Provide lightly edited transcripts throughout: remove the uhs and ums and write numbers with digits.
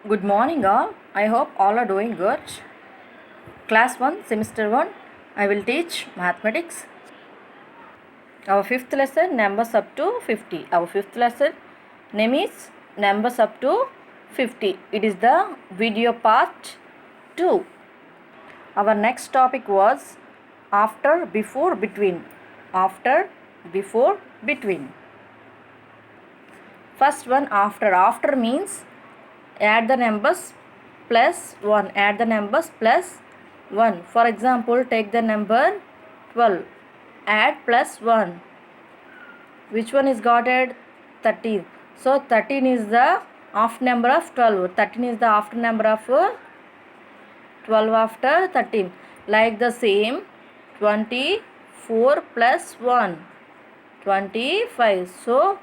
Good morning, all. I hope all are doing good. Class 1, Semester 1, I will teach mathematics. Our fifth lesson, numbers up to 50. Our fifth lesson name is numbers up to 50. It is the video part 2. Our next topic was after, before, between. After, before, between. First one, after. After means add the numbers plus 1. Add the numbers plus 1. For example, take the number 12. Add plus 1. Which one is got at 13? So 13 is the after number of 12. 13 is the after number of 12 after 13. Like the same, 24 plus 1. 25. So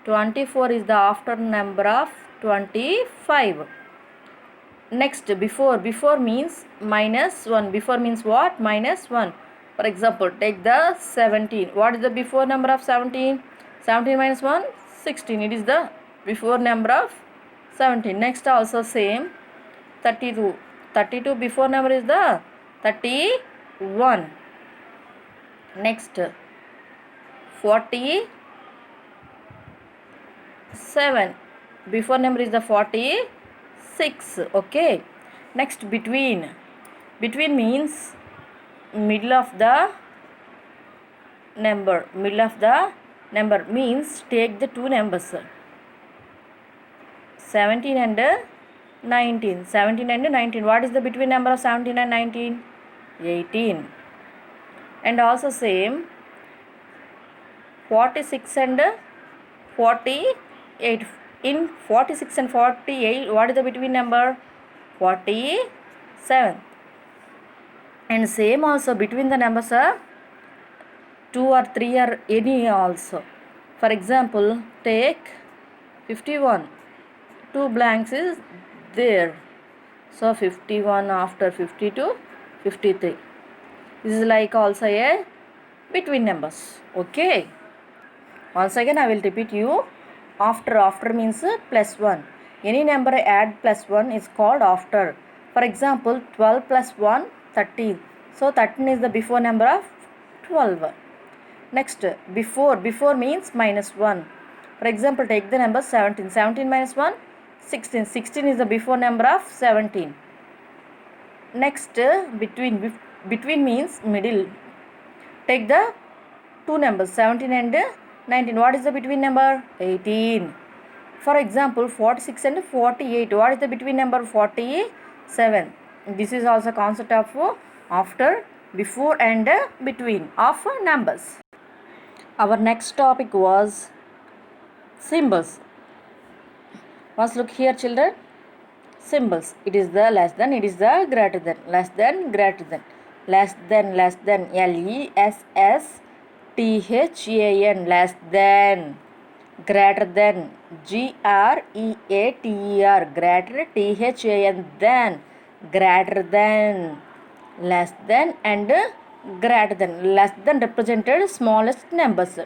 24 is the after number of 25. Next, before. Before means minus 1. Before means what? Minus 1. For example, take the 17. What is the before number of 17? 17 minus 1? 16. It is the before number of 17. Next also same. 32. 32 before number is the 31. Next, 47. Before number is the 46. Okay. Next, between. Between means middle of the number. Middle of the number means take the two numbers 17 and 19. 17 and 19. What is the between number of 17 and 19? 18. And also same 46 and 48. In 46 and 48, what is the between number? 47. And same also between the numbers are 2 or 3 or any also. For example, take 51. 2 blanks is there. So 51 after 52, 53. This is like also a between numbers. Okay. Once again I will repeat you. After. After means plus 1. Any number add plus 1 is called after. For example, 12 plus 1, 13. So 13 is the before number of 12. Next, before. Before means minus 1. For example, take the number 17. 17 minus 1, 16. 16 is the before number of 17. Next, between. Between means middle. Take the two numbers 17 and 19. What is the between number? 18. For example, 46 and 48. What is the between number? 47. This is also concept of after, before and between of numbers. Our next topic was symbols. Once look here, children. Symbols. It is the less than, it is the greater than. Less than, greater than. Less than, less than. LESSTHAN. Less than. Greater than. GREATER. Greater. THAN. Than. Greater than. Less than and greater than. Less than represented smallest numbers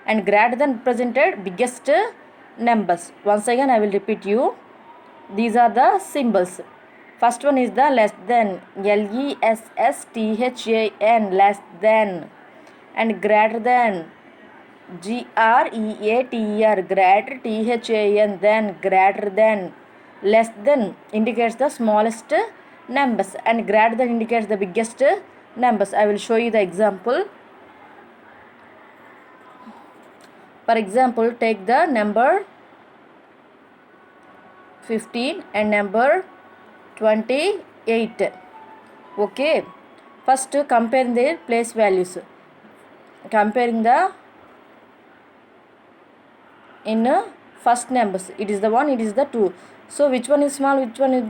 and greater than represented biggest numbers. Once again I will repeat you. These are the symbols. First one is the less than. LESSTHAN. Less than. And greater than. GREATER. Greater. THAN. Than. Greater than. Less than indicates the smallest numbers and greater than indicates the biggest numbers. I will show you the example. For example, take the number 15 and number 28. Okay. First, compare their place values. Comparing the in first numbers. It is the 1, it is the 2. So, which one is small, which one is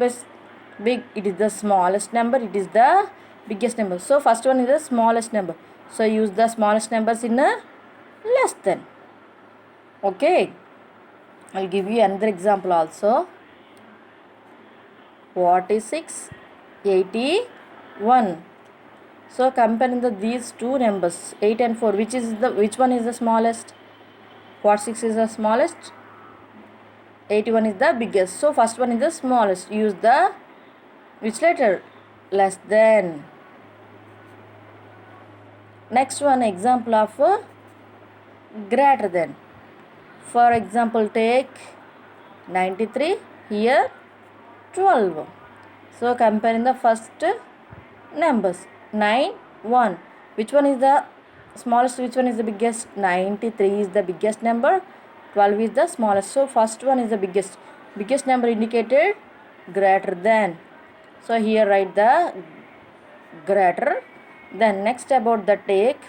big? It is the smallest number, it is the biggest number. So, first one is the smallest number. So, use the smallest numbers in less than. Okay. I will give you another example also. 46, 81. So comparing these two numbers 8 and 4, which one is the smallest? 46 is the smallest. 81 is the biggest. So first one is the smallest. Use the which letter? Less than. Next one, example of greater than. For example, take 93, here 12. So comparing the first numbers, 9, 1. Which one is the smallest, which one is the biggest? 93 is the biggest number, 12 is the smallest. So first one is the biggest. Biggest number indicated greater than. So here write the greater. Then next about the take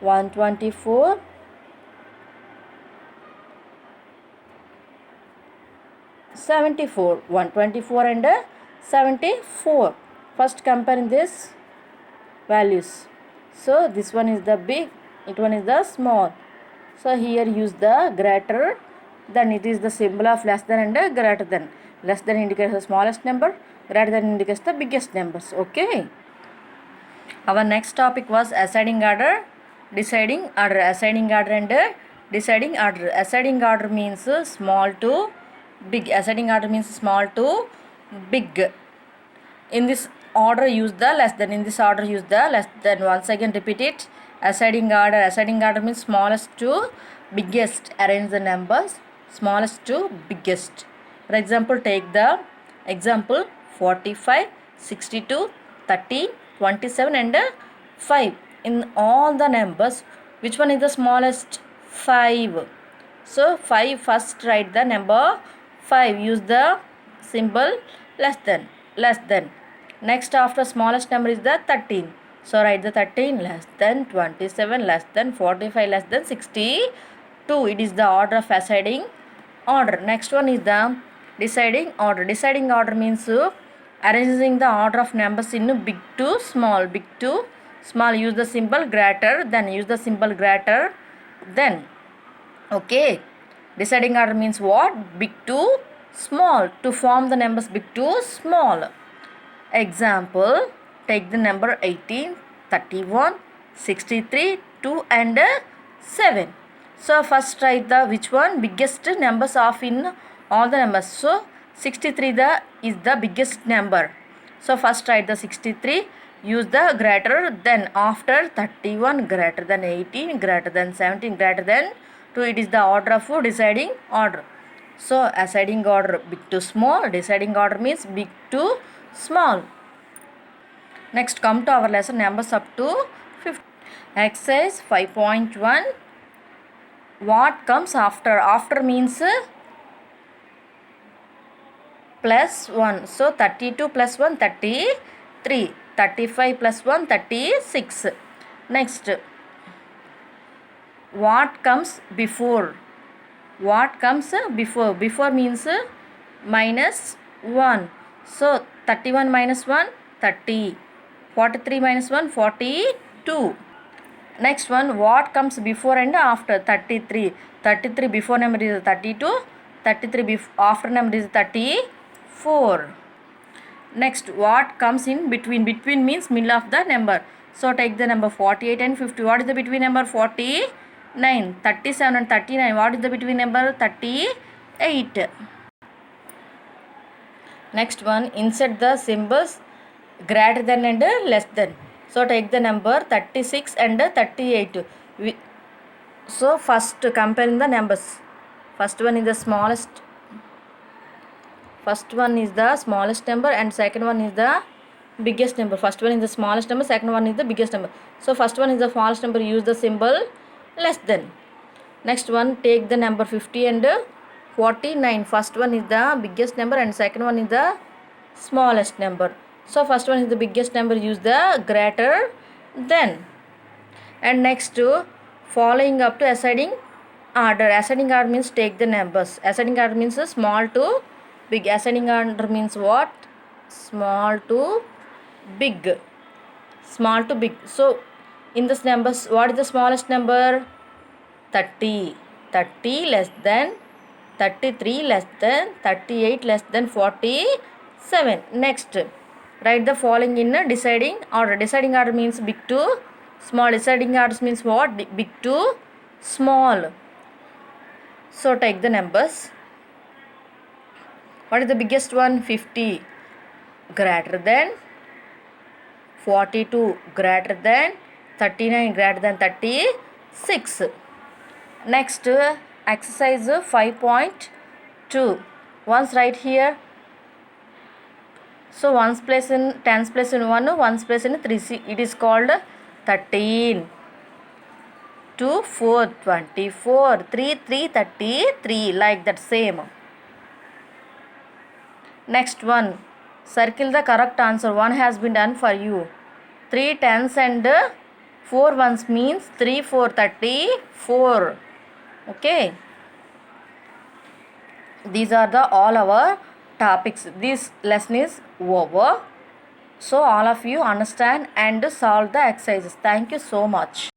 124, 74, 124 and 74. First comparing this values. So this one is the big, it one is the small. So here use the greater, then it is the symbol of less than and greater than. Less than indicates the smallest number, greater than indicates the biggest numbers. Okay. Our next topic was ascending order, deciding order. Ascending order and deciding order. Ascending order means small to big. Ascending order means small to big. In this order use the less than. In this order use the less than. Once again repeat it. Ascending order. Ascending order means smallest to biggest. Arrange the numbers smallest to biggest. For example, take the example 45, 62, 30, 27 and 5. In all the numbers, which one is the smallest? 5. So 5, first write the number 5. Use the symbol less than. Less than. Next after smallest number is the 13. So write the 13 less than 27 less than 45 less than 62. It is the order of ascending order. Next one is the deciding order. Deciding order means arranging the order of numbers in big to small. Big to small. Use the symbol greater than. Use the symbol greater than. Okay. Deciding order means what? Big to small. To form the numbers big to small. Example, take the number 18, 31, 63, 2 and 7. So first write the which one? Biggest numbers of in all the numbers. So 63 is the biggest number. So first write the 63. Use the greater than. After 31 greater than 18 greater than 17 greater than 2. It is the order of deciding order. So ascending order big to small. Deciding order means big to small. Next come to our lesson numbers up to 50. Exercise 5.1. What comes after? After means plus 1. So 32 plus 1 33. 35 plus 1 36. Next, what comes before? What comes before? Before means minus 1. So 31 minus 1 30. 43 minus 1 42. Next one, what comes before and after? 33. 33 before number is 32. 33 after number is 34. Next, what comes in between? Between means middle of the number. So take the number 48 and 50. What is the between number? 49. 37 and 39. What is the between number? 38. Next one, insert the symbols greater than and less than. So take the number 36 and 38. So first comparing the numbers. First one is the smallest. First one is the smallest number and second one is the biggest number. First one is the smallest number, second one is the biggest number. So first one is the smallest number, use the symbol less than. Next one, take the number 50 and 49. First one is the biggest number and second one is the smallest number. So first one is the biggest number, use the greater than. And next, following up to ascending order. Ascending order means take the numbers. Ascending order means small to big. Ascending order means what? Small to big. Small to big. So in this numbers, what is the smallest number? 30. 30 less than 33 less than 38 less than 47. Next, write the following in deciding order. Deciding order means big to small. Deciding order means what? Big to small. So take the numbers What is the biggest one? 50 greater than 42 greater than 39 greater than 36. Next, exercise 5.2. Once write here. So ones place in tens place in 1, ones place in 3. See, it is called 13. 2, 4, 24. 3, 3, 33. Like that same. Next one. Circle the correct answer. One has been done for you. 3 tens and 4 ones means 3, 4, 34. Okay. These are the all our topics. This lesson is over. So all of you understand and solve the exercises. Thank you so much.